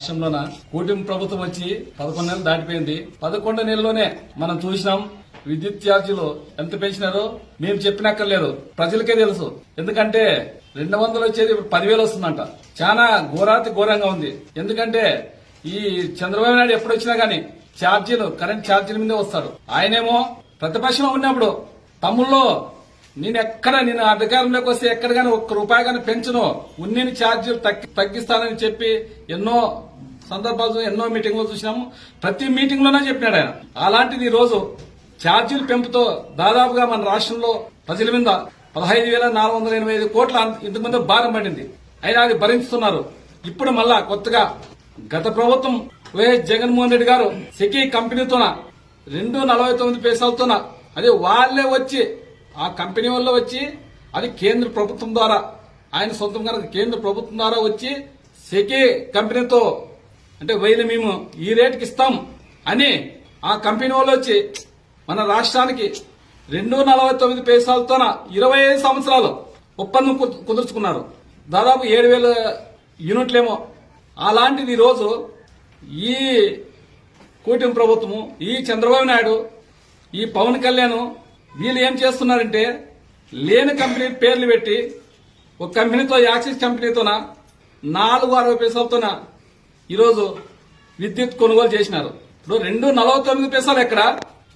రాష్ట్రంలోన కూటమి ప్రభుత్వం వచ్చి 11 నెలలు దాటిపోయింది. 11 నెలల్లోనే మనం చూసినాం విద్యుత్ ఛార్జీలు ఎంత పెంచినారో మేము చెప్పినక్కర్లేదు, ప్రజలకే తెలుసు. ఎందుకంటే 200 వచ్చేది 10,000 వస్తుందంట. చాలా ఘోరాతి ఘోరంగా ఉంది. ఎందుకంటే ఈ చంద్రబాబు నాయుడు ఎప్పుడు వచ్చినా గానీ ఛార్జీలు కరెంట్ ఛార్జీల మీదే వస్తారు. ఆయనేమో ప్రతిపక్షంలో ఉన్నప్పుడు తమ్ముళ్ళు నేను అధికారంలోకి వస్తే ఎక్కడ గానీ ₹1 గానీ పెంచును, ఉన్నీని ఛార్జీలు తగ్గిస్తానని చెప్పి ఎన్నో సందర్భాలు ఎన్నో మీటింగ్ లో చూసినాము. ప్రతి మీటింగ్ లోనే చెప్పినాడు ఆయన. అలాంటిది ఈ రోజు ఛార్జీల పెంపుతో దాదాపుగా మన రాష్ట్రంలో ప్రజల మీద 15,485 కోట్ల ఇంతకుముందు భారం పడింది. అయినా అది భరిస్తున్నారు. ఇప్పుడు మళ్ళా కొత్తగా గత ప్రభుత్వం వైఎస్ జగన్మోహన్ రెడ్డి గారు సెకీ కంపెనీతోన 2.49 పైసలతోన అదే వాళ్లే వచ్చి ఆ కంపెనీ వల్ల వచ్చి అది కేంద్ర ప్రభుత్వం ద్వారా ఆయన సొంతంగా కేంద్ర ప్రభుత్వం ద్వారా వచ్చి సెకీ కంపెనీతో అంటే మేము ఈ రేటుకి ఇస్తాం అని ఆ కంపెనీ వాళ్ళు వచ్చి మన రాష్ట్రానికి 2.49 పైసలతోన 25 సంవత్సరాలు ఒప్పందం కుదుర్చుకున్నారు. దాదాపు 7,000 యూనిట్లేమో. అలాంటిది ఈ రోజు ఈ కూటమి ప్రభుత్వము, ఈ చంద్రబాబు నాయుడు, ఈ పవన్ కళ్యాణ్ వీళ్ళు ఏం చేస్తున్నారంటే లేని కంపెనీ పేర్లు పెట్టి ఒక కంపెనీతో యాక్సిస్ కంపెనీతోన 460 పైసలతోన ఈరోజు విద్యుత్ కొనుగోలు చేసినారు. ఇప్పుడు 2.49 పైసలు ఎక్కడ